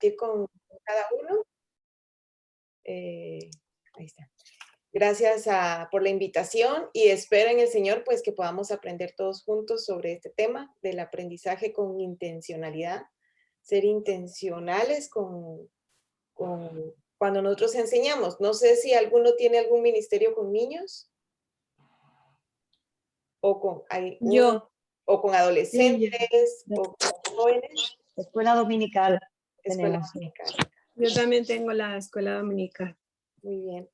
compartir con cada uno. Ahí está. Gracias por la invitación y espero en el Señor pues que podamos aprender todos juntos sobre este tema del aprendizaje con intencionalidad, ser intencionales cuando nosotros enseñamos. No sé si alguno tiene algún ministerio con niños o con adolescentes o con jóvenes. Escuela dominical. Escuela dominical. Yo también tengo la escuela dominical. Muy bien.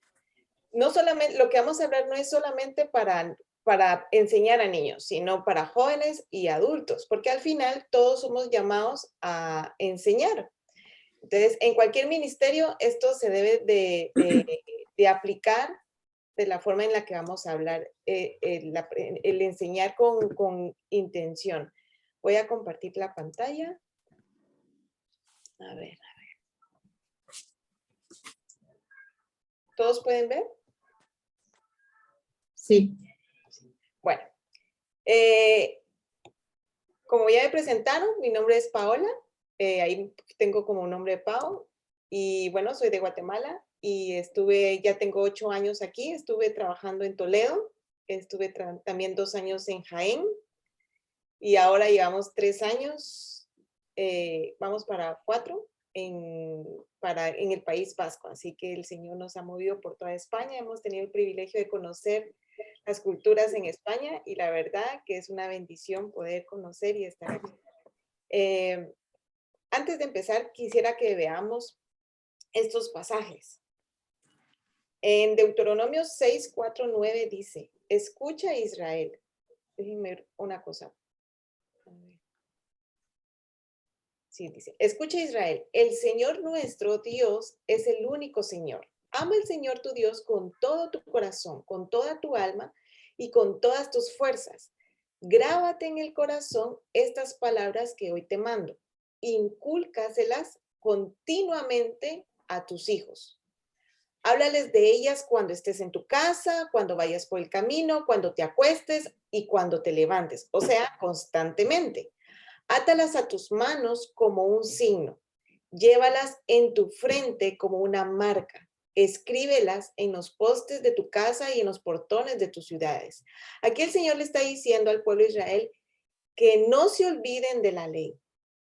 No solamente, lo que vamos a hablar no es solamente para enseñar a niños, sino para jóvenes y adultos, porque al final todos somos llamados a enseñar. Entonces, en cualquier ministerio esto se debe de aplicar de la forma en la que vamos a hablar, el enseñar con intención. Voy a compartir la pantalla. A ver. ¿Todos pueden ver? Sí. Bueno, como ya me presentaron, mi nombre es Paola, ahí tengo como nombre de Pao, y bueno, soy de Guatemala, y ya tengo 8 años aquí, estuve trabajando en Toledo, estuve también 2 años en Jaén, y ahora llevamos 3 años, vamos para 4, en el País Vasco, así que el Señor nos ha movido por toda España, hemos tenido el privilegio de conocer las culturas en España y la verdad que es una bendición poder conocer y estar aquí. Antes de empezar, quisiera que veamos estos pasajes. En Deuteronomio 6, 4, 9 dice, escucha Israel. Déjenme ver una cosa. Sí, dice, escucha Israel, el Señor nuestro Dios es el único Señor. Ama al Señor tu Dios con todo tu corazón, con toda tu alma y con todas tus fuerzas. Grábate en el corazón estas palabras que hoy te mando. Incúlcaselas continuamente a tus hijos. Háblales de ellas cuando estés en tu casa, cuando vayas por el camino, cuando te acuestes y cuando te levantes. O sea, constantemente. Átalas a tus manos como un signo. Llévalas en tu frente como una marca. Escríbelas en los postes de tu casa y en los portones de tus ciudades. Aquí el Señor le está diciendo al pueblo de Israel que no se olviden de la ley,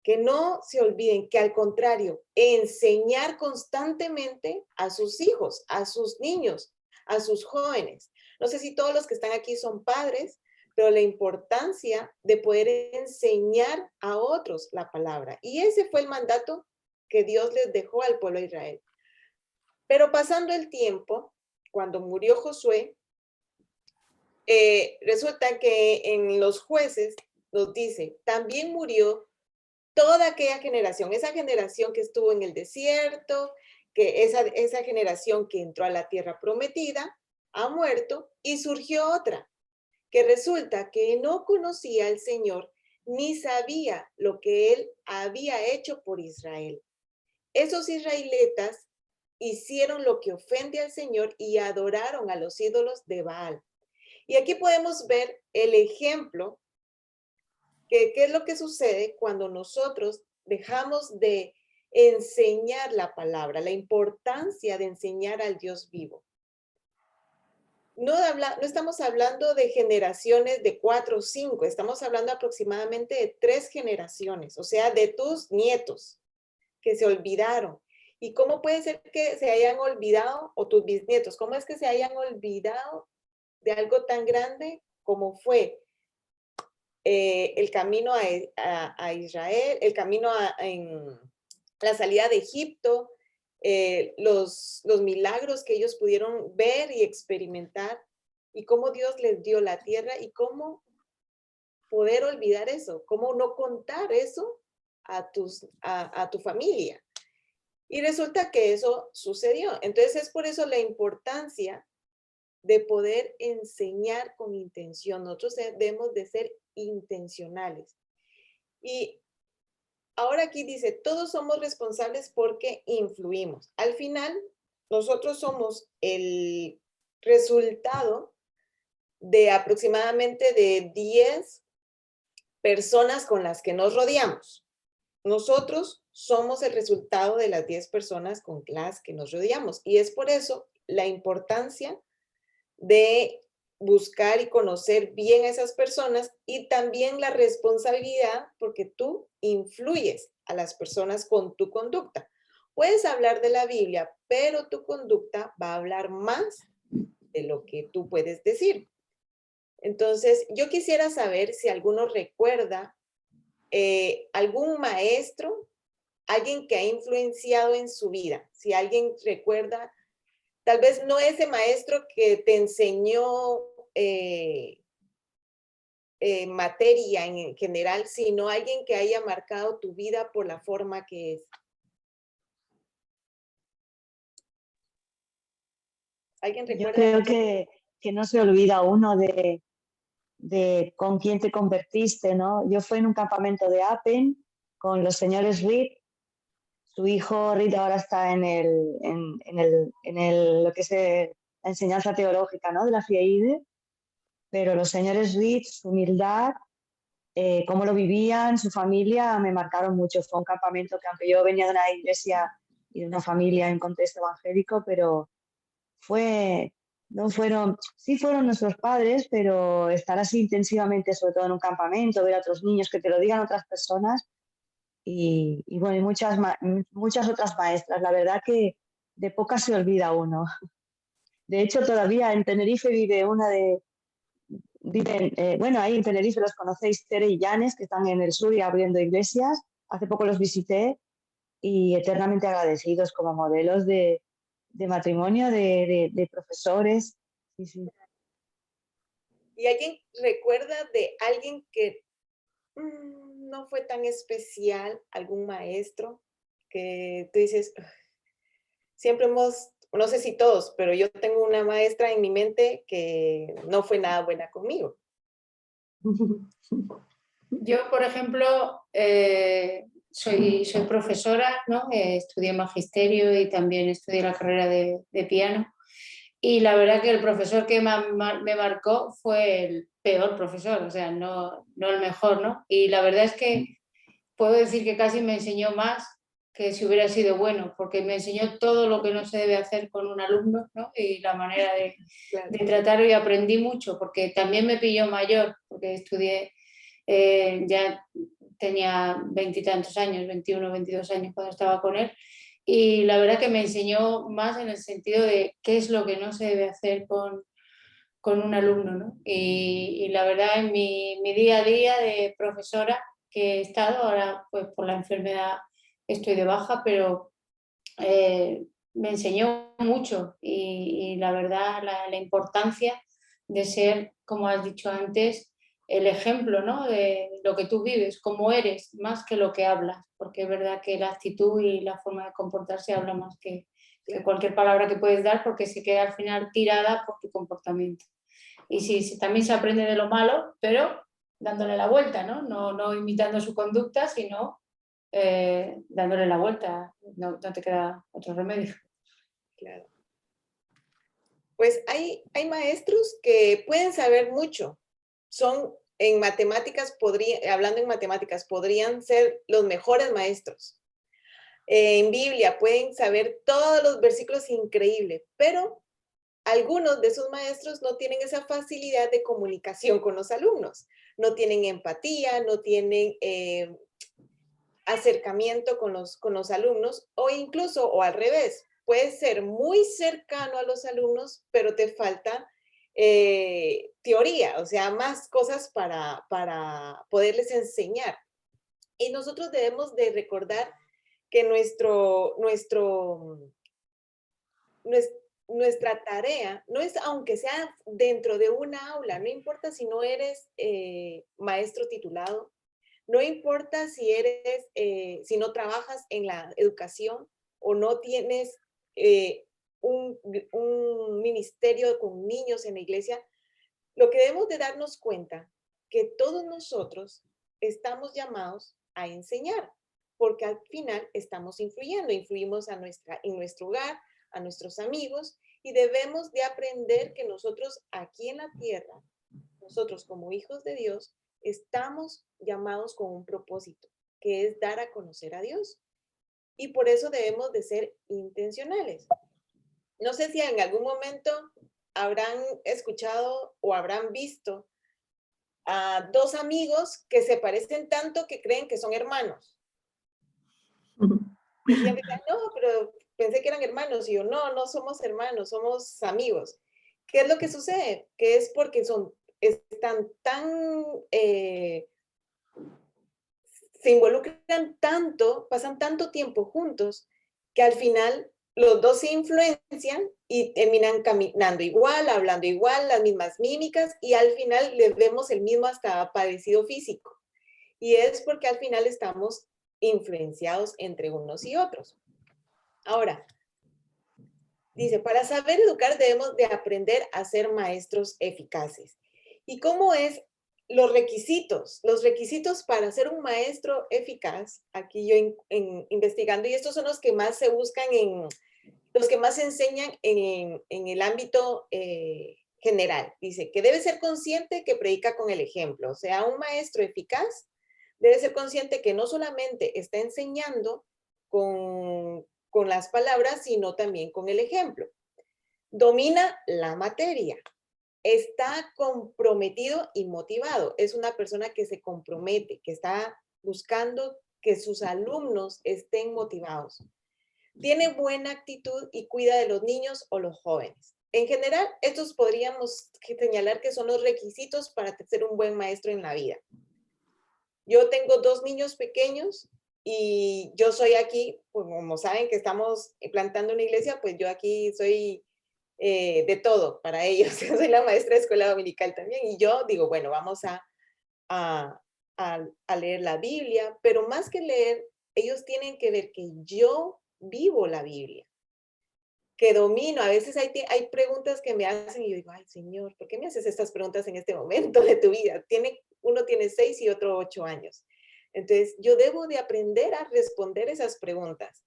que no se olviden, que al contrario, enseñar constantemente a sus hijos, a sus niños, a sus jóvenes. No sé si todos los que están aquí son padres, pero la importancia de poder enseñar a otros la palabra. Y ese fue el mandato que Dios les dejó al pueblo de Israel. Pero pasando el tiempo, cuando murió Josué, resulta que en los jueces nos dice, también murió toda aquella generación, esa generación que estuvo en el desierto, que esa generación que entró a la tierra prometida, ha muerto y surgió otra, que resulta que no conocía al Señor ni sabía lo que Él había hecho por Israel. Esos israelitas hicieron lo que ofende al Señor y adoraron a los ídolos de Baal. Y aquí podemos ver el ejemplo que qué es lo que sucede cuando nosotros dejamos de enseñar la palabra, la importancia de enseñar al Dios vivo. No estamos hablando de generaciones de 4 o 5, estamos hablando aproximadamente de 3 generaciones, o sea, de tus nietos que se olvidaron. ¿Y cómo puede ser que se hayan olvidado, o tus bisnietos, cómo es que se hayan olvidado de algo tan grande como fue el camino a Israel, el camino en la salida de Egipto, los milagros que ellos pudieron ver y experimentar, y cómo Dios les dio la tierra, y cómo poder olvidar eso, cómo no contar eso a tu familia. Y resulta que eso sucedió. Entonces es por eso la importancia de poder enseñar con intención. Nosotros debemos de ser intencionales. Y ahora aquí dice, todos somos responsables porque influimos. Al final, nosotros somos el resultado de aproximadamente de 10 personas con las que nos rodeamos. Nosotros somos el resultado de las 10 personas con las que nos rodeamos. Y es por eso la importancia de buscar y conocer bien a esas personas y también la responsabilidad porque tú influyes a las personas con tu conducta. Puedes hablar de la Biblia, pero tu conducta va a hablar más de lo que tú puedes decir. Entonces, yo quisiera saber si alguno recuerda algún maestro, alguien que ha influenciado en su vida, si alguien recuerda, tal vez no ese maestro que te enseñó materia en general, sino alguien que haya marcado tu vida por la forma que es. ¿Alguien Yo recuerda? creo que no se olvida uno de con quién te convertiste, ¿no? Yo fui en un campamento de Apen con los señores Reed. Su hijo Reed ahora está lo que es la enseñanza teológica, ¿no? De la FIAIDE, pero los señores Reed, su humildad, cómo lo vivían, su familia, me marcaron mucho. Fue un campamento que, aunque yo venía de una iglesia y de una familia en contexto evangélico, pero sí fueron nuestros padres, pero estar así intensivamente, sobre todo en un campamento, ver a otros niños, que te lo digan otras personas y bueno, y muchas otras maestras. La verdad que de pocas se olvida uno. De hecho, todavía en Tenerife bueno, ahí en Tenerife los conocéis, Tere y Yanes, que están en el sur y abriendo iglesias. Hace poco los visité y eternamente agradecidos como modelos de matrimonio, de profesores. Sí, sí. ¿Y alguien recuerda de alguien que no fue tan especial, algún maestro que tú dices, "Ugh"? Siempre hemos, no sé si todos, pero yo tengo una maestra en mi mente que no fue nada buena conmigo. Yo, por ejemplo, soy profesora, ¿no? Estudié magisterio y también estudié la carrera de piano. Y la verdad que el profesor que me marcó fue el peor profesor, o sea, no el mejor, ¿no? Y la verdad es que puedo decir que casi me enseñó más que si hubiera sido bueno, porque me enseñó todo lo que no se debe hacer con un alumno, ¿no? Y la manera Claro. de tratarlo, y aprendí mucho, porque también me pilló mayor, porque estudié, ya tenía veintitantos años, 21, 22 años cuando estaba con él, y la verdad que me enseñó más en el sentido de qué es lo que no se debe hacer con un alumno, ¿no? Y la verdad en mi día a día de profesora que he estado, ahora pues por la enfermedad estoy de baja, pero me enseñó mucho y la verdad la importancia de ser, como has dicho antes, el ejemplo, ¿no? De lo que tú vives, cómo eres, más que lo que hablas, porque es verdad que la actitud y la forma de comportarse habla más que cualquier palabra que puedes dar, porque se queda al final tirada por tu comportamiento. Y sí, también se aprende de lo malo, pero dándole la vuelta, ¿no? No imitando su conducta, sino dándole la vuelta. No te queda otro remedio. Claro. Pues hay maestros que pueden saber mucho. Son en matemáticas, hablando en matemáticas, podrían ser los mejores maestros. En Biblia pueden saber todos los versículos increíbles, pero algunos de esos maestros no tienen esa facilidad de comunicación con los alumnos. No tienen empatía, no tienen acercamiento con los alumnos o incluso, o al revés, puedes ser muy cercano a los alumnos, pero te falta teoría, o sea, más cosas para poderles enseñar. Y nosotros debemos de recordar que nuestra tarea no es, aunque sea dentro de una aula, no importa si no eres maestro titulado, no importa si si no trabajas en la educación o no tienes un ministerio con niños en la iglesia, lo que debemos de darnos cuenta que todos nosotros estamos llamados a enseñar, porque al final estamos influimos en nuestro hogar, a nuestros amigos, y debemos de aprender que nosotros aquí en la tierra, nosotros como hijos de Dios, estamos llamados con un propósito, que es dar a conocer a Dios. y por eso debemos de ser intencionales. No sé si en algún momento habrán escuchado o habrán visto a dos amigos que se parecen tanto que creen que son hermanos. Y siempre dicen, no, pero pensé que eran hermanos. Y yo, no, no somos hermanos, somos amigos. ¿Qué es lo que sucede? Que es porque están tan, se involucran tanto, pasan tanto tiempo juntos, que al final los dos se influencian y terminan caminando igual, hablando igual, las mismas mímicas, y al final les vemos el mismo hasta parecido físico. Y es porque al final estamos influenciados entre unos y otros. Ahora, dice, para saber educar debemos de aprender a ser maestros eficaces. ¿Y cómo es los requisitos? Los requisitos para ser un maestro eficaz, aquí yo investigando, y estos son los que más se buscan los que más se enseñan en el ámbito general. Dice que debe ser consciente que predica con el ejemplo. O sea, un maestro eficaz debe ser consciente que no solamente está enseñando con las palabras, sino también con el ejemplo. Domina la materia. Está comprometido y motivado. Es una persona que se compromete, que está buscando que sus alumnos estén motivados. Tiene buena actitud y cuida de los niños o los jóvenes. En general, estos podríamos señalar que son los requisitos para ser un buen maestro en la vida. Yo tengo 2 niños pequeños y yo soy aquí, pues como saben que estamos plantando una iglesia, pues yo aquí soy de todo para ellos. Yo soy la maestra de escuela dominical también y yo digo, bueno, vamos a, a leer la Biblia, pero más que leer, ellos tienen que ver que yo vivo la Biblia, que domino. A veces hay preguntas que me hacen y yo digo, ay Señor, ¿por qué me haces estas preguntas en este momento de tu vida? Uno tiene 6 y otro 8 años. Entonces, yo debo de aprender a responder esas preguntas.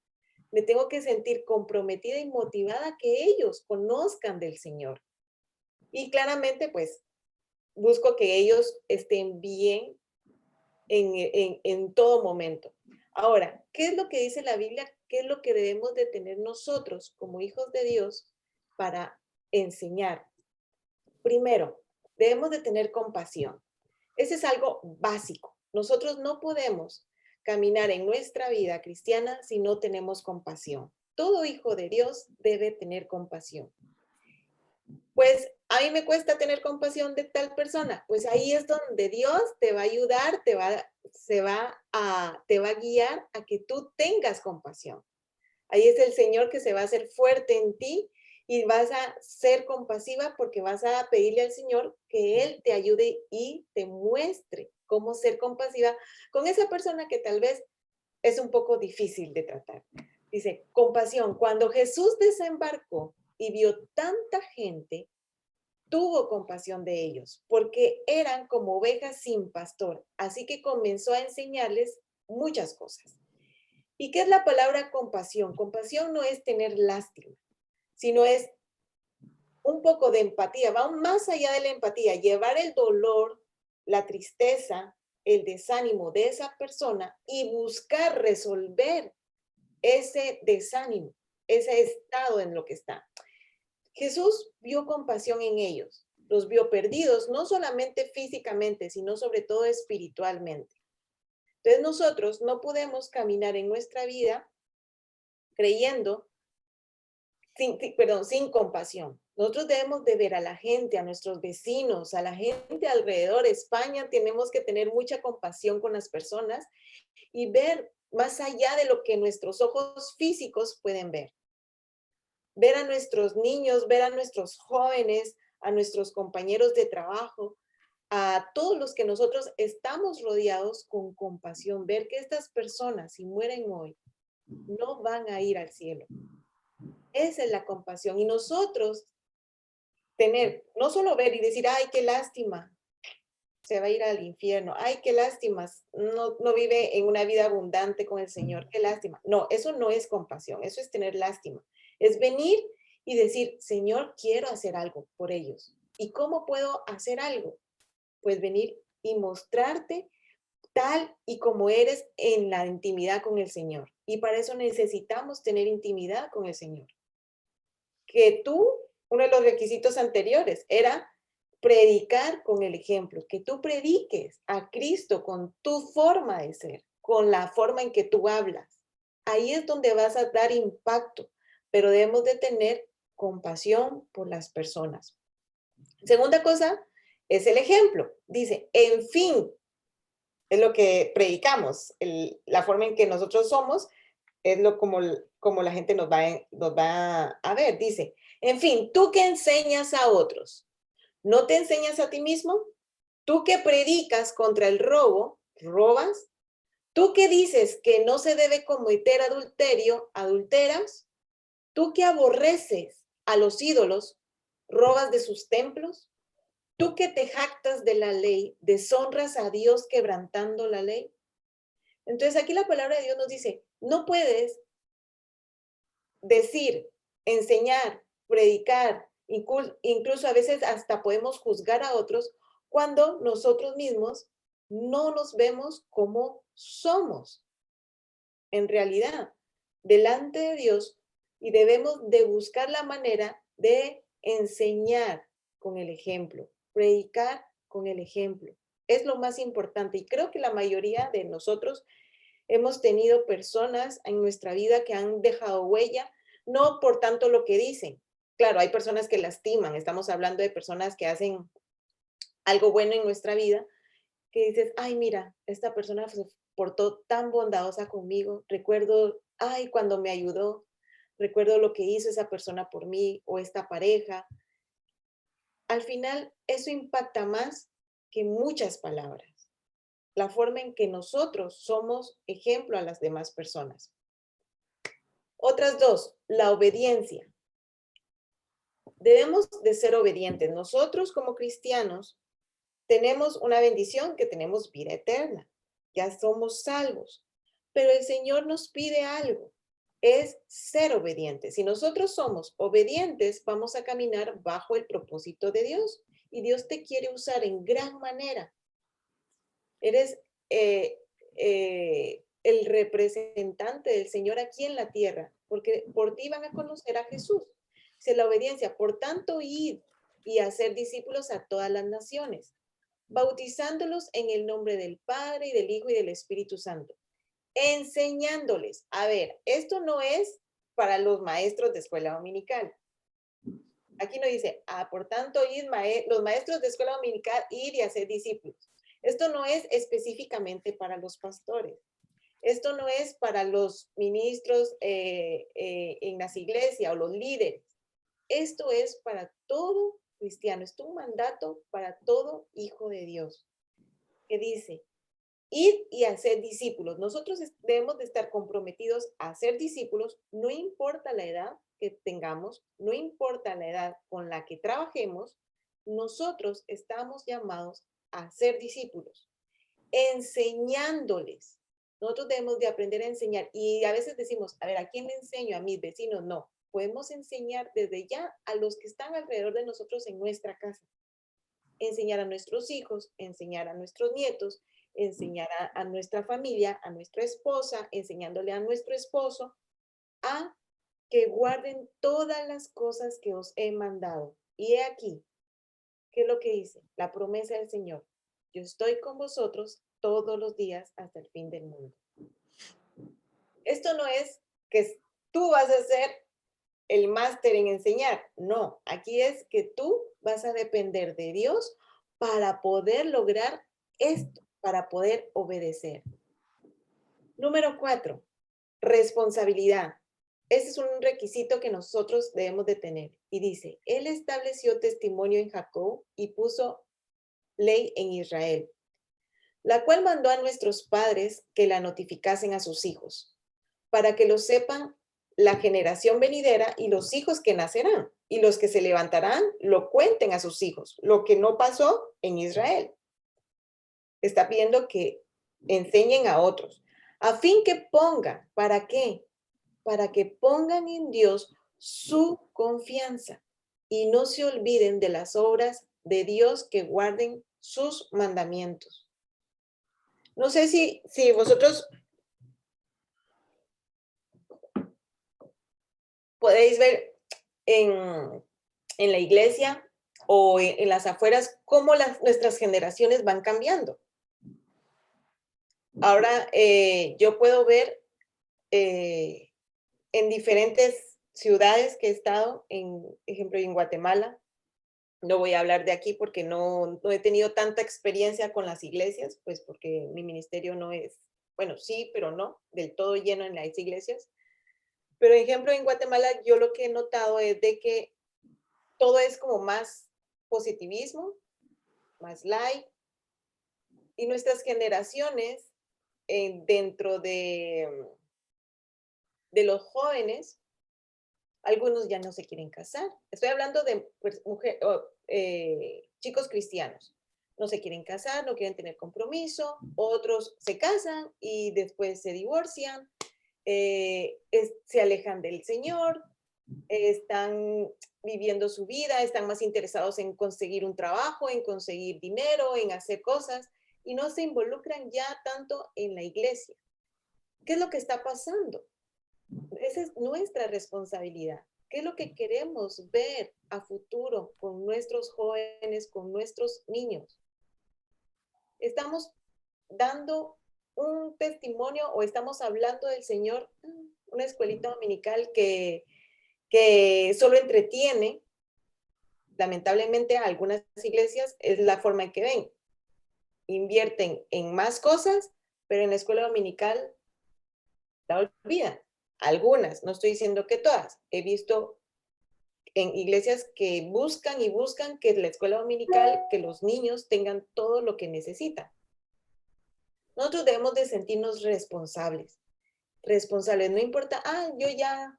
Me tengo que sentir comprometida y motivada a que ellos conozcan del Señor. Y claramente, pues, busco que ellos estén bien en todo momento. Ahora, ¿qué es lo que dice la Biblia? ¿Qué es lo que debemos de tener nosotros como hijos de Dios para enseñar? Primero, debemos de tener compasión. Ese es algo básico. Nosotros no podemos caminar en nuestra vida cristiana si no tenemos compasión. Todo hijo de Dios debe tener compasión. Pues a mí me cuesta tener compasión de tal persona. Pues ahí es donde Dios te va a ayudar, te va a guiar a que tú tengas compasión. Ahí es el Señor que se va a hacer fuerte en ti y vas a ser compasiva porque vas a pedirle al Señor que Él te ayude y te muestre cómo ser compasiva con esa persona que tal vez es un poco difícil de tratar. Dice, compasión. Cuando Jesús desembarcó y vio tanta gente, tuvo compasión de ellos, porque eran como ovejas sin pastor. Así que comenzó a enseñarles muchas cosas. ¿Y qué es la palabra compasión? Compasión no es tener lástima, sino es un poco de empatía, va aún más allá de la empatía, llevar el dolor, la tristeza, el desánimo de esa persona y buscar resolver ese desánimo, ese estado en lo que está. Jesús vio compasión en ellos, los vio perdidos, no solamente físicamente, sino sobre todo espiritualmente. Entonces nosotros no podemos caminar en nuestra vida creyendo, sin compasión. Nosotros debemos de ver a la gente, a nuestros vecinos, a la gente alrededor. España, tenemos que tener mucha compasión con las personas y ver más allá de lo que nuestros ojos físicos pueden ver. Ver a nuestros niños, ver a nuestros jóvenes, a nuestros compañeros de trabajo, a todos los que nosotros estamos rodeados con compasión. Ver que estas personas, si mueren hoy, no van a ir al cielo. Esa es la compasión. Y nosotros no solo ver y decir, ay, qué lástima, se va a ir al infierno, ay, qué lástima, no vive en una vida abundante con el Señor, qué lástima. No, eso no es compasión, eso es tener lástima. Es venir y decir, Señor, quiero hacer algo por ellos. ¿Y cómo puedo hacer algo? Pues venir y mostrarte tal y como eres en la intimidad con el Señor. Y para eso necesitamos tener intimidad con el Señor. Que tú, uno de los requisitos anteriores era predicar con el ejemplo, que tú prediques a Cristo con tu forma de ser, con la forma en que tú hablas. Ahí es donde vas a dar impacto, pero debemos de tener compasión por las personas. Segunda cosa es el ejemplo. Dice, en fin, es lo que predicamos, la forma en que nosotros somos, es como la gente nos va a ver. Dice, en fin, tú que enseñas a otros, ¿no te enseñas a ti mismo? Tú que predicas contra el robo, ¿robas? Tú que dices que no se debe cometer adulterio, ¿adulteras? Tú que aborreces a los ídolos, ¿robas de sus templos? Tú que te jactas de la ley, ¿deshonras a Dios quebrantando la ley? Entonces aquí la palabra de Dios nos dice, no puedes decir, enseñar, predicar, incluso a veces hasta podemos juzgar a otros cuando nosotros mismos no nos vemos como somos en realidad delante de Dios, y debemos de buscar la manera de enseñar con el ejemplo, predicar con el ejemplo. Es lo más importante, y creo que la mayoría de nosotros hemos tenido personas en nuestra vida que han dejado huella, no por tanto lo que dicen. Claro, hay personas que lastiman, estamos hablando de personas que hacen algo bueno en nuestra vida, que dices, ay, mira, esta persona se portó tan bondadosa conmigo, recuerdo, ay, cuando me ayudó, recuerdo lo que hizo esa persona por mí o esta pareja. Al final, eso impacta más que muchas palabras, la forma en que nosotros somos ejemplo a las demás personas. Otras dos, la obediencia. Debemos de ser obedientes. Nosotros como cristianos tenemos una bendición, que tenemos vida eterna. Ya somos salvos. Pero el Señor nos pide algo, es ser obedientes. Si nosotros somos obedientes, vamos a caminar bajo el propósito de Dios. Y Dios te quiere usar en gran manera. Eres el representante del Señor aquí en la tierra, porque por ti van a conocer a Jesús. Dice la obediencia, por tanto, id y hacer discípulos a todas las naciones, bautizándolos en el nombre del Padre y del Hijo y del Espíritu Santo, enseñándoles. A ver, esto no es para los maestros de escuela dominical. Aquí no dice, por tanto, id, los maestros de escuela dominical, ir y hacer discípulos. Esto no es específicamente para los pastores. Esto no es para los ministros en las iglesias o los líderes. Esto es para todo cristiano. Esto es un mandato para todo hijo de Dios. Que dice, id y hacer discípulos. Nosotros debemos de estar comprometidos a hacer discípulos, no importa la edad que tengamos, no importa la edad con la que trabajemos, nosotros estamos llamados a ser discípulos, enseñándoles. Nosotros debemos de aprender a enseñar, y a veces decimos, a ver, ¿a quién le enseño? ¿A mis vecinos? No, podemos enseñar desde ya a los que están alrededor de nosotros en nuestra casa. Enseñar a nuestros hijos, enseñar a nuestros nietos, enseñar a nuestra familia, a nuestra esposa, enseñándole a nuestro esposo a que guarden todas las cosas que os he mandado. Y he aquí, ¿qué es lo que dice? La promesa del Señor. Yo estoy con vosotros todos los días hasta el fin del mundo. Esto no es que tú vas a ser el máster en enseñar. No, aquí es que tú vas a depender de Dios para poder lograr esto, para poder obedecer. Número 4, responsabilidad. Ese es un requisito que nosotros debemos de tener. Y dice, Él estableció testimonio en Jacob y puso ley en Israel, la cual mandó a nuestros padres que la notificasen a sus hijos, para que lo sepan la generación venidera y los hijos que nacerán, y los que se levantarán lo cuenten a sus hijos, lo que no pasó en Israel. Está pidiendo que enseñen a otros, a fin que pongan, ¿para qué? Para que pongan en Dios su confianza y no se olviden de las obras de Dios, que guarden sus mandamientos. No sé si vosotros podéis ver en la iglesia o en las afueras cómo nuestras generaciones van cambiando. Ahora yo puedo ver en diferentes ciudades que he estado, ejemplo, en Guatemala. No voy a hablar de aquí porque no he tenido tanta experiencia con las iglesias, pues porque mi ministerio no es, bueno, sí, pero no, del todo lleno en las iglesias. Pero, ejemplo, en Guatemala yo lo que he notado es de que todo es como más positivismo, más light, y nuestras generaciones dentro de los jóvenes, algunos ya no se quieren casar. Estoy hablando de chicos cristianos. No se quieren casar, no quieren tener compromiso. Otros se casan y después se divorcian, se alejan del Señor, están viviendo su vida, están más interesados en conseguir un trabajo, en conseguir dinero, en hacer cosas, y no se involucran ya tanto en la iglesia. ¿Qué es lo que está pasando? Esa es nuestra responsabilidad. ¿Qué es lo que queremos ver a futuro con nuestros jóvenes, con nuestros niños? ¿Estamos dando un testimonio o estamos hablando del Señor? Una escuelita dominical que solo entretiene. Lamentablemente a algunas iglesias es la forma en que ven. Invierten en más cosas, pero en la escuela dominical la olvidan. Algunas, no estoy diciendo que todas. He visto en iglesias que buscan y buscan que la escuela dominical, que los niños tengan todo lo que necesitan. Nosotros debemos de sentirnos responsables. Responsables, no importa, yo ya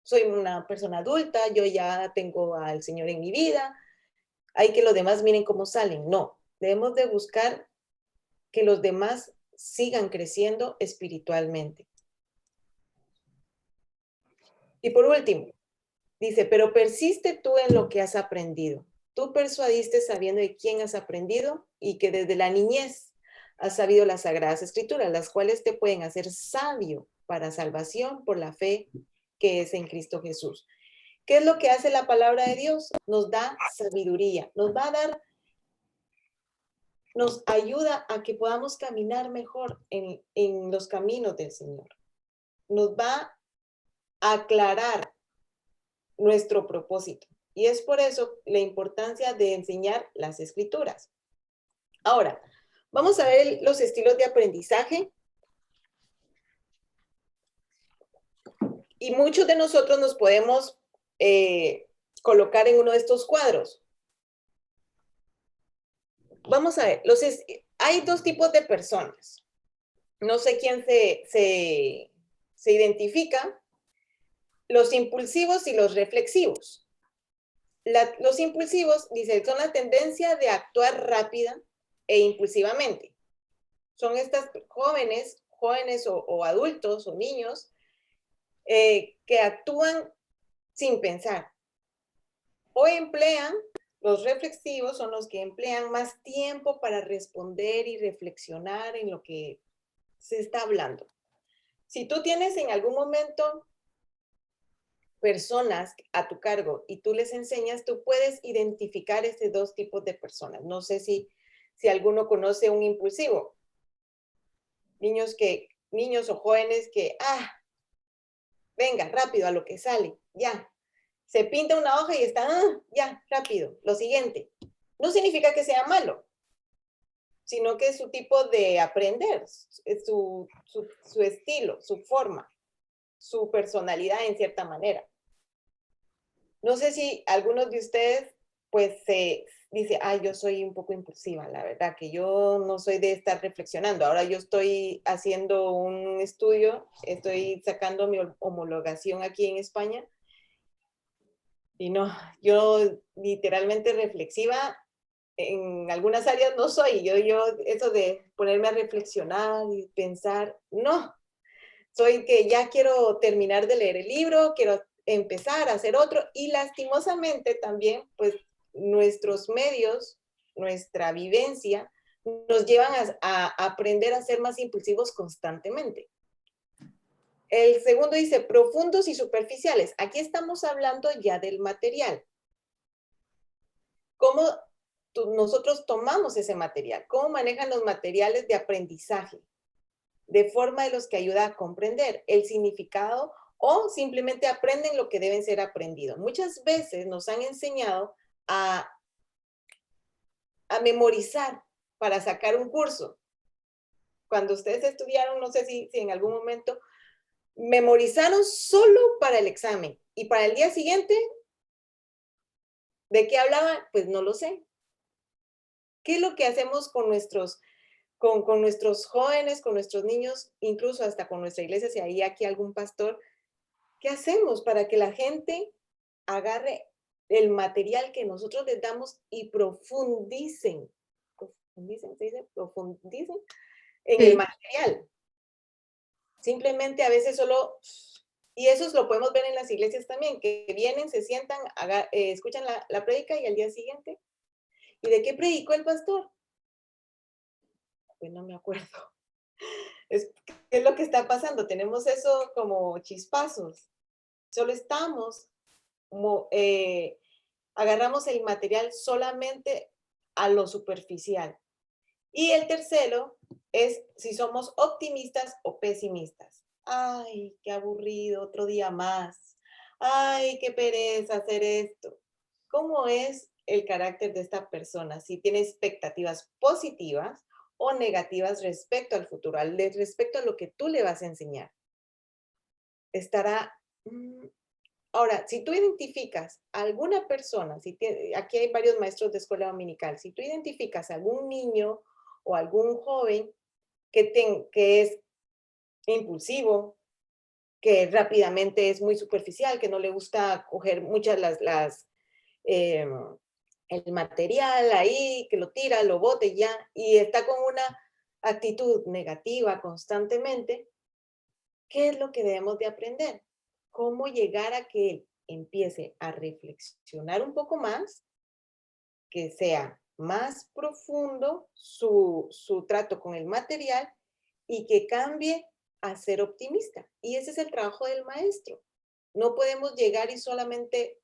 soy una persona adulta, yo ya tengo al Señor en mi vida, hay que los demás miren cómo salen. No, debemos de buscar que los demás sigan creciendo espiritualmente. Y por último, dice, pero persiste tú en lo que has aprendido. Tú persuadiste sabiendo de quién has aprendido y que desde la niñez has sabido las Sagradas Escrituras, las cuales te pueden hacer sabio para salvación por la fe que es en Cristo Jesús. ¿Qué es lo que hace la palabra de Dios? Nos da sabiduría, nos va a dar, nos ayuda a que podamos caminar mejor en los caminos del Señor. Nos va a aclarar nuestro propósito. Y es por eso la importancia de enseñar las escrituras. Ahora, vamos a ver los estilos de aprendizaje. Y muchos de nosotros nos podemos colocar en uno de estos cuadros. Vamos a ver, hay dos tipos de personas. No sé quién se identifica. Los impulsivos y los reflexivos. Los impulsivos, dice, son la tendencia de actuar rápida e impulsivamente. Son estas jóvenes o adultos o niños que actúan sin pensar. O emplean, los reflexivos son los que emplean más tiempo para responder y reflexionar en lo que se está hablando. Si tú tienes en algún momento personas a tu cargo y tú les enseñas, tú puedes identificar estos dos tipos de personas. No sé si alguno conoce un impulsivo. Niños o jóvenes que, venga, rápido a lo que sale, ya. Se pinta una hoja y está, ya, rápido, lo siguiente. No significa que sea malo, sino que es su tipo de aprender, es su estilo, su forma, su personalidad en cierta manera. No sé si algunos de ustedes, pues, dice, yo soy un poco impulsiva, la verdad, que yo no soy de estar reflexionando. Ahora yo estoy haciendo un estudio, estoy sacando mi homologación aquí en España. Y no, yo literalmente reflexiva, en algunas áreas no soy. Yo eso de ponerme a reflexionar y pensar, no. Soy que ya quiero terminar de leer el libro, quiero empezar a hacer otro, y lastimosamente también, pues, nuestros medios, nuestra vivencia, nos llevan a aprender a ser más impulsivos constantemente. El segundo dice profundos y superficiales. Aquí estamos hablando ya del material. ¿Cómo nosotros tomamos ese material? ¿Cómo manejan los materiales de aprendizaje? De forma de los que ayuda a comprender el significado o simplemente aprenden lo que deben ser aprendido. Muchas veces nos han enseñado a memorizar para sacar un curso. Cuando ustedes estudiaron, no sé si en algún momento, memorizaron solo para el examen y para el día siguiente, ¿de qué hablaban? Pues no lo sé. ¿Qué es lo que hacemos con nuestros jóvenes, con nuestros niños, incluso hasta con nuestra iglesia, si hay aquí algún pastor? ¿Qué hacemos para que la gente agarre el material que nosotros les damos y profundicen? ¿Profundicen? ¿Se dice? ¿Profundicen? En el material. Simplemente a veces solo, y eso lo podemos ver en las iglesias también, que vienen, se sientan, escuchan la prédica y al día siguiente, ¿y de qué predicó el pastor? Pues no me acuerdo. ¿Qué es lo que está pasando? Tenemos eso como chispazos. Solo estamos, agarramos el material solamente a lo superficial. Y el tercero es si somos optimistas o pesimistas. Ay, qué aburrido, otro día más. Ay, qué pereza hacer esto. ¿Cómo es el carácter de esta persona? Si tiene expectativas positivas o negativas respecto al futuro, respecto a lo que tú le vas a enseñar. Estará... Ahora, si tú identificas a alguna persona, aquí hay varios maestros de escuela dominical, si tú identificas a algún niño o algún joven que es impulsivo, que rápidamente es muy superficial, que no le gusta coger muchas el material ahí, que lo tira, lo bote ya, y está con una actitud negativa constantemente, ¿qué es lo que debemos de aprender? ¿Cómo llegar a que él empiece a reflexionar un poco más, que sea más profundo su trato con el material y que cambie a ser optimista? Y ese es el trabajo del maestro. No podemos llegar y solamente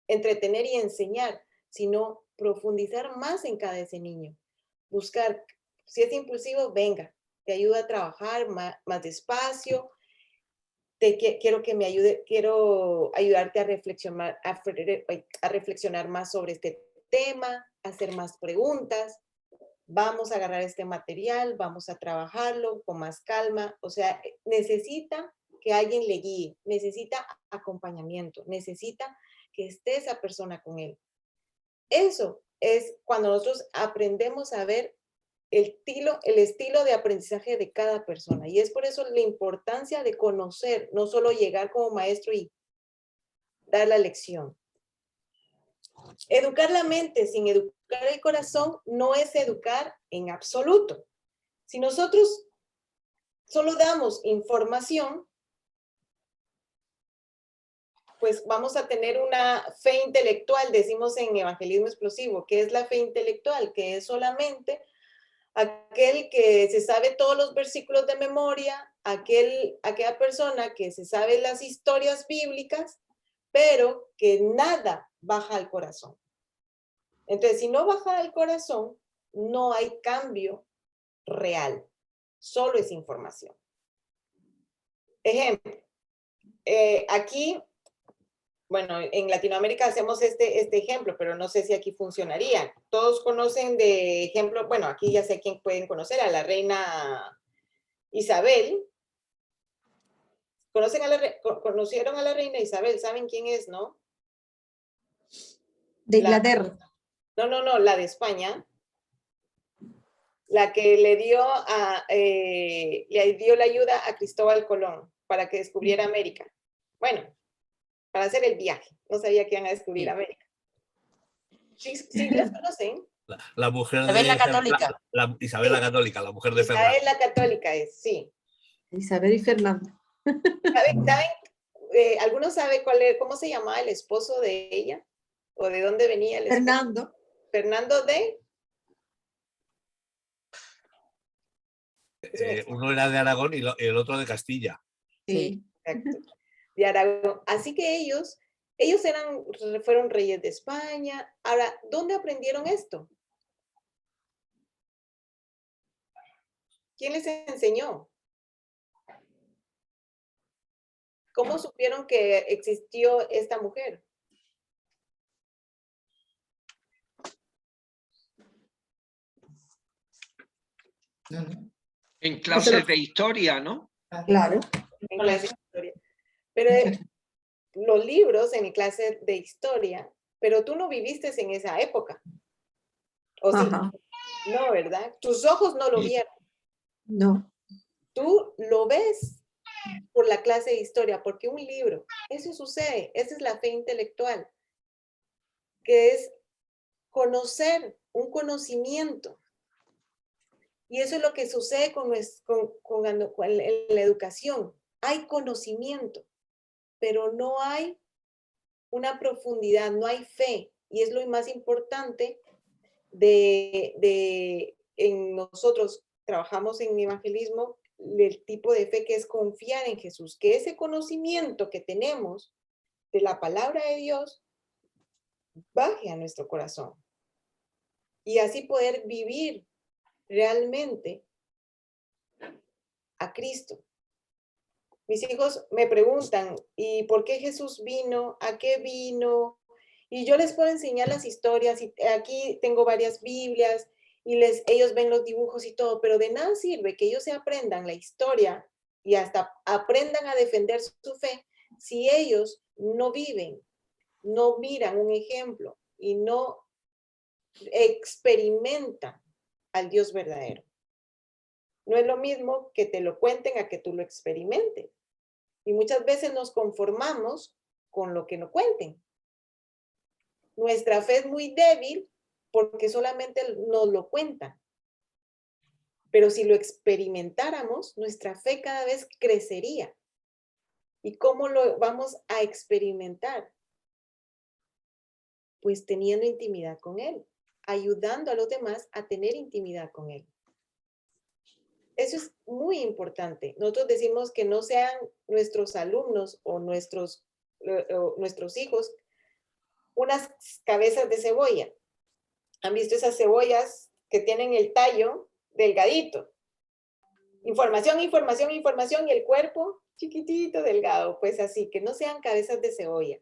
entretener y enseñar, sino profundizar más en cada ese niño. Buscar, si es impulsivo, venga, te ayuda a trabajar más despacio, quiero ayudarte a reflexionar más sobre este tema, hacer más preguntas, vamos a agarrar este material, vamos a trabajarlo con más calma. O sea, necesita que alguien le guíe, necesita acompañamiento, necesita que esté esa persona con él. Eso es cuando nosotros aprendemos a ver el estilo de aprendizaje de cada persona. Y es por eso la importancia de conocer, no solo llegar como maestro y dar la lección. Educar la mente sin educar el corazón no es educar en absoluto. Si nosotros solo damos información, pues vamos a tener una fe intelectual, decimos en Evangelismo Explosivo. ¿Qué es la fe intelectual? Que es solamente aquel que se sabe todos los versículos de memoria, aquella persona que se sabe las historias bíblicas, pero que nada baja al corazón. Entonces, si no baja al corazón, no hay cambio real, solo es información. Ejemplo, aquí, bueno, en Latinoamérica hacemos este ejemplo, pero no sé si aquí funcionaría. Todos conocen de ejemplo, bueno, aquí ya sé quién pueden conocer, a la reina Isabel. ¿Conocieron a la reina Isabel? ¿Saben quién es, no? De Inglaterra. No, la de España. La que le dio la ayuda a Cristóbal Colón para que descubriera América. Bueno, para hacer el viaje. No sabía que iban a descubrir América. ¿Sí las conocen? La mujer Isabel de la Católica. Isabel la Católica, la mujer de Fernando. Isabel la Católica es, sí. Isabel y Fernando. ¿Saben? ¿Alguno sabe cómo se llamaba el esposo de ella? ¿O de dónde venía el esposo? Fernando. Fernando de... Uno era de Aragón y el otro de Castilla. Sí. Exacto. De Aragón. Así que ellos fueron reyes de España. Ahora, ¿dónde aprendieron esto? ¿Quién les enseñó? ¿Cómo supieron que existió esta mujer? En clases de historia, ¿no? Claro. En clase de historia. Pero los libros en mi clase de historia, pero tú no viviste en esa época. ¿O sí? Ajá. No, ¿verdad? Tus ojos no lo vieron. No. Tú lo ves por la clase de historia, porque un libro, eso sucede, esa es la fe intelectual, que es conocer, un conocimiento. Y eso es lo que sucede con la educación. Hay conocimiento, pero no hay una profundidad, no hay fe. Y es lo más importante en nosotros trabajamos en evangelismo, el tipo de fe que es confiar en Jesús, que ese conocimiento que tenemos de la palabra de Dios baje a nuestro corazón y así poder vivir realmente a Cristo. Mis hijos me preguntan, ¿y por qué Jesús vino? ¿A qué vino? Y yo les puedo enseñar las historias, y aquí tengo varias Biblias, y ellos ven los dibujos y todo, pero de nada sirve que ellos se aprendan la historia y hasta aprendan a defender su fe si ellos no viven, no miran un ejemplo y no experimentan al Dios verdadero. No es lo mismo que te lo cuenten a que tú lo experimentes. Y muchas veces nos conformamos con lo que nos cuenten. Nuestra fe es muy débil porque solamente nos lo cuentan. Pero si lo experimentáramos, nuestra fe cada vez crecería. ¿Y cómo lo vamos a experimentar? Pues teniendo intimidad con Él, ayudando a los demás a tener intimidad con Él. Eso es muy importante. Nosotros decimos que no sean nuestros alumnos o nuestros hijos unas cabezas de cebolla. ¿Han visto esas cebollas que tienen el tallo delgadito? Información, información, información y el cuerpo chiquitito, delgado. Pues así, que no sean cabezas de cebolla.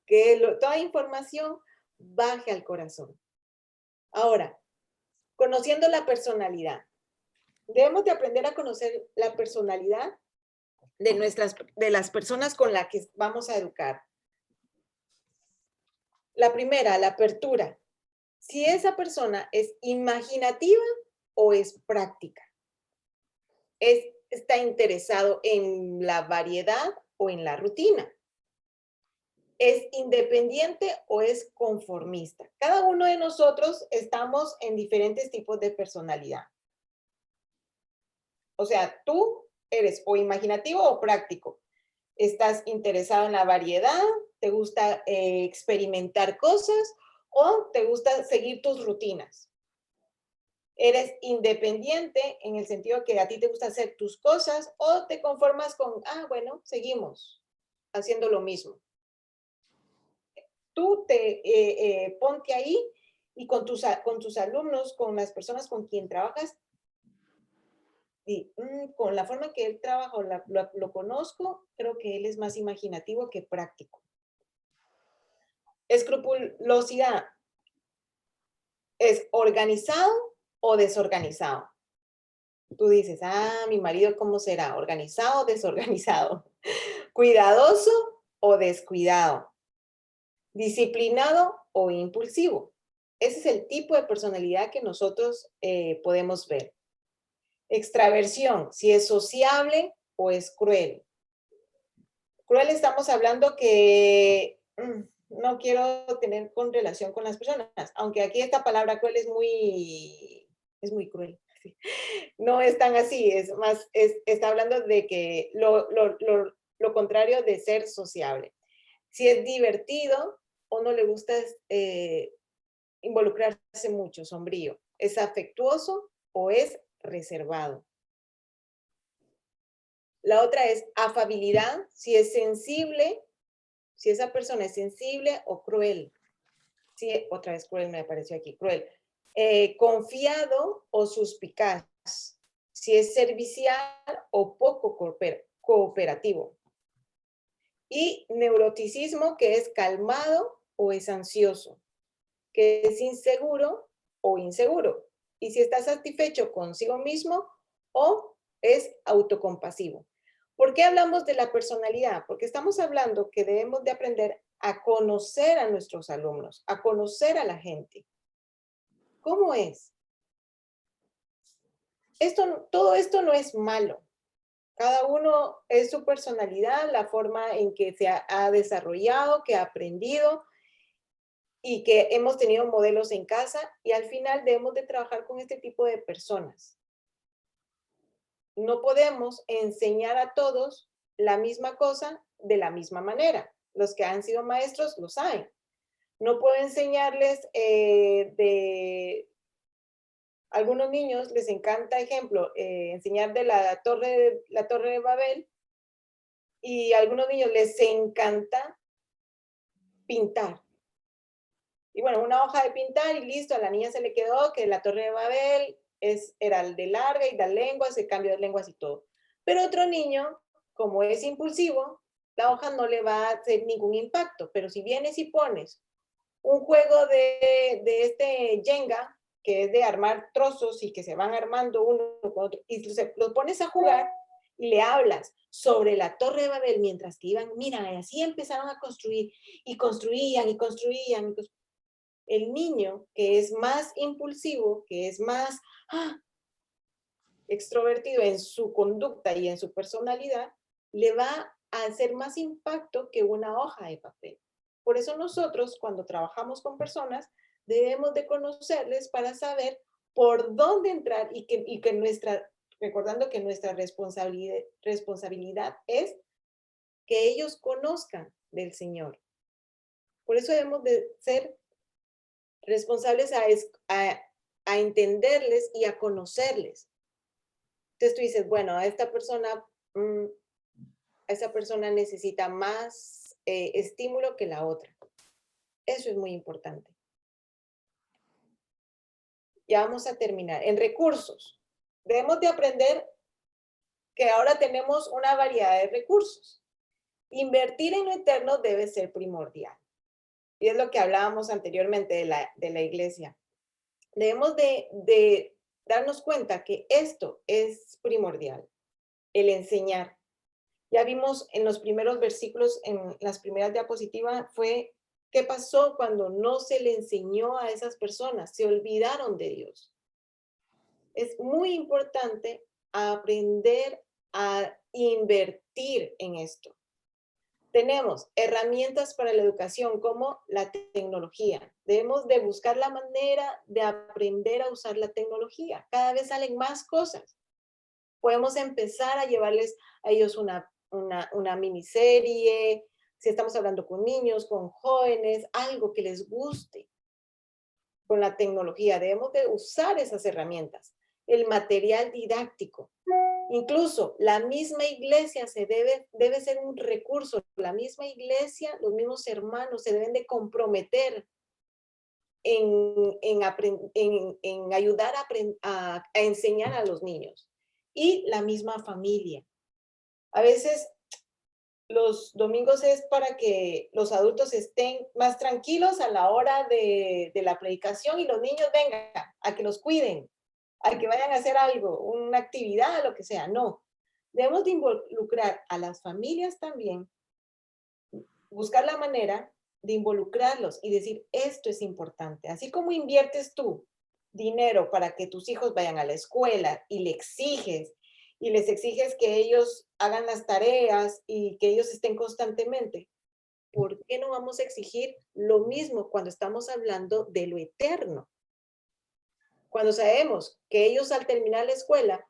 Que toda información baje al corazón. Ahora, conociendo la personalidad. Debemos de aprender a conocer la personalidad de las personas con las que vamos a educar. La primera, la apertura. Si esa persona es imaginativa o es práctica. Está interesado en la variedad o en la rutina. ¿Es independiente o es conformista? Cada uno de nosotros estamos en diferentes tipos de personalidad. O sea, tú eres o imaginativo o práctico. Estás interesado en la variedad, te gusta experimentar cosas o te gusta seguir tus rutinas. Eres independiente en el sentido que a ti te gusta hacer tus cosas o te conformas con, bueno, seguimos haciendo lo mismo. Tú ponte ahí y con tus alumnos, con las personas con quien trabajas, y con la forma que él trabaja o lo conozco, creo que él es más imaginativo que práctico. Escrupulosidad. ¿Es organizado o desorganizado? Tú dices, mi marido, ¿cómo será? ¿Organizado o desorganizado? ¿Cuidadoso o descuidado? ¿Disciplinado o impulsivo? Ese es el tipo de personalidad que nosotros podemos ver. Extraversión, si es sociable o es cruel. Cruel estamos hablando que no quiero tener con relación con las personas, aunque aquí esta palabra cruel es muy cruel. No es tan así, es más, está hablando de que lo contrario de ser sociable. Si es divertido o no le gusta involucrarse mucho, sombrío. ¿Es afectuoso o es reservado? La otra es afabilidad, si es sensible, si esa persona es sensible o cruel. Sí, otra vez cruel me apareció aquí, cruel. Confiado o suspicaz, si es servicial o poco cooperativo. Y neuroticismo, que es calmado o es ansioso, que es inseguro o inseguro. Y si está satisfecho consigo mismo o es autocompasivo. ¿Por qué hablamos de la personalidad? Porque estamos hablando que debemos de aprender a conocer a nuestros alumnos, a conocer a la gente. ¿Cómo es? Todo esto no es malo. Cada uno es su personalidad, la forma en que se ha desarrollado, que ha aprendido y que hemos tenido modelos en casa y al final debemos de trabajar con este tipo de personas. No podemos enseñar a todos la misma cosa de la misma manera. Los que han sido maestros lo saben. No puedo enseñarles algunos niños les encanta, ejemplo, enseñar de la torre de Babel y a algunos niños les encanta pintar. Y bueno, una hoja de pintar y listo, a la niña se le quedó que la torre de Babel era el de larga y da lenguas, el cambio de lenguas y todo. Pero otro niño, como es impulsivo, la hoja no le va a hacer ningún impacto. Pero si vienes y pones un juego de este Jenga, que es de armar trozos y que se van armando uno con otro, y los pones a jugar y le hablas sobre la Torre de Babel mientras que iban, mira, y así empezaron a construir, y construían, y construían. El niño que es más impulsivo, que es más extrovertido en su conducta y en su personalidad, le va a hacer más impacto que una hoja de papel. Por eso nosotros, cuando trabajamos con personas, debemos de conocerles para saber por dónde entrar y que recordando que nuestra responsabilidad es que ellos conozcan del Señor. Por eso debemos de ser responsables a entenderles y a conocerles. Entonces tú dices, bueno, a esta persona necesita más estímulo que la otra. Eso es muy importante. Ya vamos a terminar. En recursos, debemos de aprender que ahora tenemos una variedad de recursos. Invertir en lo eterno debe ser primordial. Y es lo que hablábamos anteriormente de la iglesia. Debemos de darnos cuenta que esto es primordial, el enseñar. Ya vimos en los primeros versículos, en las primeras diapositivas, fue qué pasó cuando no se le enseñó a esas personas, se olvidaron de Dios. Es muy importante aprender a invertir en esto. Tenemos herramientas para la educación como la tecnología. Debemos de buscar la manera de aprender a usar la tecnología. Cada vez salen más cosas. Podemos empezar a llevarles a ellos una miniserie, si estamos hablando con niños, con jóvenes, algo que les guste. Con la tecnología debemos de usar esas herramientas. El material didáctico. Incluso la misma iglesia debe ser un recurso. La misma iglesia, los mismos hermanos se deben de comprometer en ayudar a enseñar a los niños. Y la misma familia. A veces los domingos es para que los adultos estén más tranquilos a la hora de la predicación y los niños vengan a que los cuiden, a que vayan a hacer algo, una actividad, lo que sea. No, debemos de involucrar a las familias también, buscar la manera de involucrarlos y decir, esto es importante. Así como inviertes tú dinero para que tus hijos vayan a la escuela y les exiges que ellos hagan las tareas y que ellos estén constantemente, ¿por qué no vamos a exigir lo mismo cuando estamos hablando de lo eterno? Cuando sabemos que ellos al terminar la escuela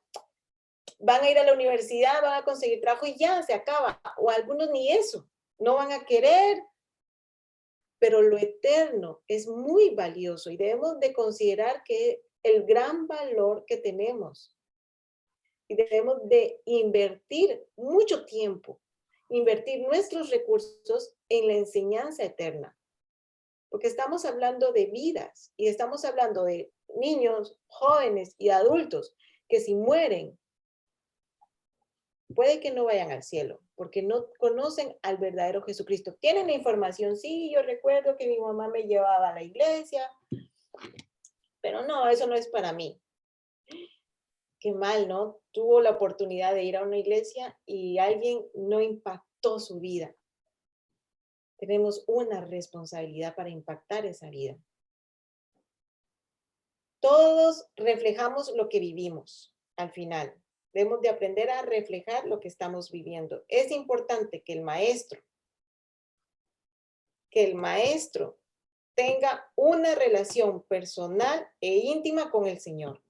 van a ir a la universidad, van a conseguir trabajo y ya se acaba, o algunos ni eso, no van a querer, pero lo eterno es muy valioso y debemos de considerar que el gran valor que tenemos. y debemos de invertir mucho tiempo, invertir nuestros recursos en la enseñanza eterna. Porque estamos hablando de vidas y estamos hablando de niños, jóvenes y adultos que si mueren, puede que no vayan al cielo, porque no conocen al verdadero Jesucristo. Tienen la información, sí, yo recuerdo que mi mamá me llevaba a la iglesia, pero no, eso no es para mí. Qué mal, ¿no? Tuvo la oportunidad de ir a una iglesia y alguien no impactó su vida. Tenemos una responsabilidad para impactar esa vida. Todos reflejamos lo que vivimos al final. Debemos de aprender a reflejar lo que estamos viviendo. Es importante que el maestro tenga una relación personal e íntima con el Señor.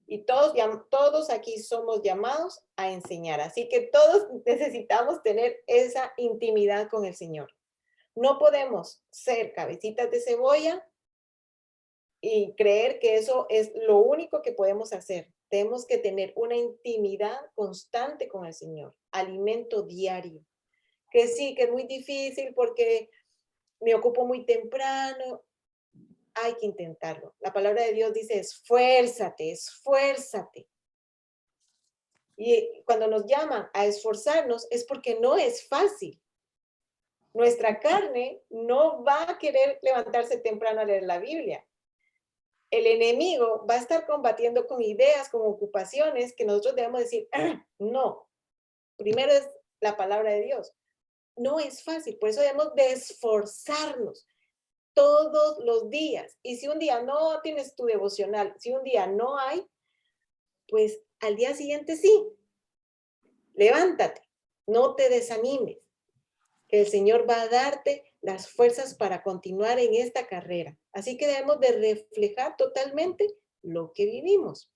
Y todos aquí somos llamados a enseñar. Así que todos necesitamos tener esa intimidad con el Señor. No podemos ser cabecitas de cebolla y creer que eso es lo único que podemos hacer. Tenemos que tener una intimidad constante con el Señor. Alimento diario. Que sí, que es muy difícil porque me ocupo muy temprano. Hay que intentarlo. La palabra de Dios dice, esfuérzate, esfuérzate. Y cuando nos llaman a esforzarnos es porque no es fácil. Nuestra carne no va a querer levantarse temprano a leer la Biblia. El enemigo va a estar combatiendo con ideas, con ocupaciones que nosotros debemos decir, no. Primero es la palabra de Dios. No es fácil, por eso debemos de esforzarnos todos los días. Y si un día no tienes tu devocional, si un día no hay, pues al día siguiente sí. Levántate, no te desanimes, que el Señor va a darte las fuerzas para continuar en esta carrera. Así que debemos de reflejar totalmente lo que vivimos.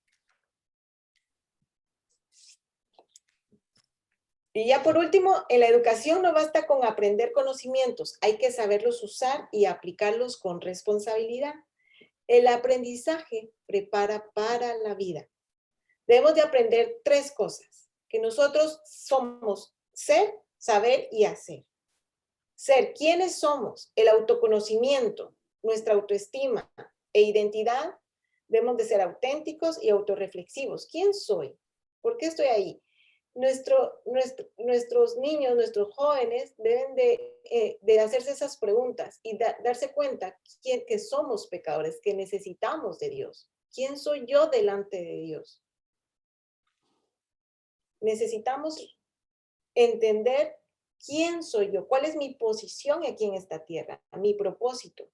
Y ya por último, en la educación no basta con aprender conocimientos, hay que saberlos usar y aplicarlos con responsabilidad. El aprendizaje prepara para la vida. Debemos de aprender 3 cosas, que nosotros somos ser, saber y hacer. Ser, ¿quiénes somos? El autoconocimiento, nuestra autoestima e identidad. Debemos de ser auténticos y autorreflexivos. ¿Quién soy? ¿Por qué estoy ahí? Nuestros niños, nuestros jóvenes deben de hacerse esas preguntas y darse cuenta que somos pecadores, que necesitamos de Dios. ¿Quién soy yo delante de Dios? Necesitamos entender quién soy yo, cuál es mi posición aquí en esta tierra, mi propósito.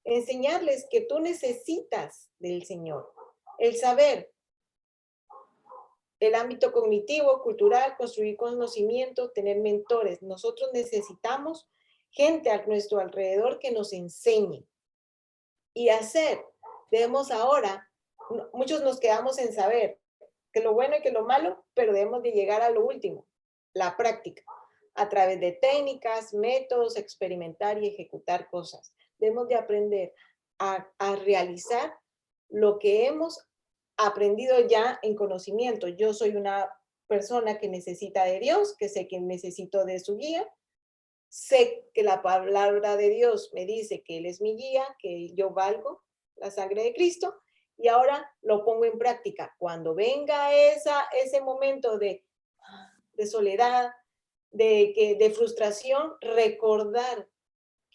Enseñarles que tú necesitas del Señor, el saber, el ámbito cognitivo, cultural, construir conocimiento, tener mentores. Nosotros necesitamos gente a nuestro alrededor que nos enseñe. Y hacer, debemos ahora, muchos nos quedamos en saber que lo bueno y que lo malo, pero debemos de llegar a lo último, la práctica, a través de técnicas, métodos, experimentar y ejecutar cosas. Debemos de aprender a realizar lo que hemos aprendido ya en conocimiento. Yo soy una persona que necesita de Dios, que sé que necesito de su guía. Sé que la palabra de Dios me dice que Él es mi guía, que yo valgo la sangre de Cristo, y ahora lo pongo en práctica. Cuando venga ese momento de soledad, de frustración, recordar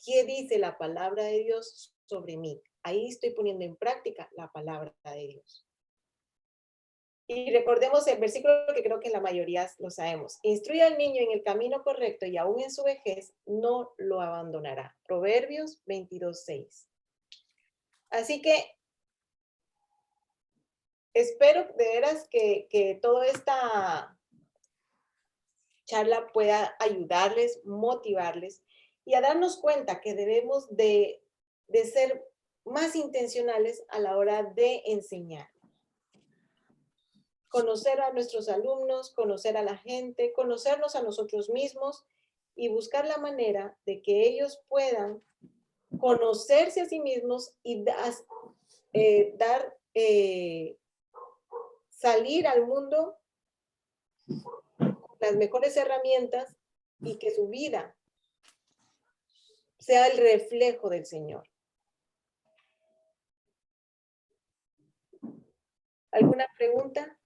qué dice la palabra de Dios sobre mí. Ahí estoy poniendo en práctica la palabra de Dios. Y recordemos el versículo que creo que la mayoría lo sabemos. Instruye al niño en el camino correcto y aún en su vejez no lo abandonará. Proverbios 22:6. Así que espero de veras que toda esta charla pueda ayudarles, motivarles y a darnos cuenta que debemos de ser más intencionales a la hora de enseñar. Conocer a nuestros alumnos, conocer a la gente, conocernos a nosotros mismos y buscar la manera de que ellos puedan conocerse a sí mismos y dar salir al mundo con las mejores herramientas y que su vida sea el reflejo del Señor. ¿Alguna pregunta?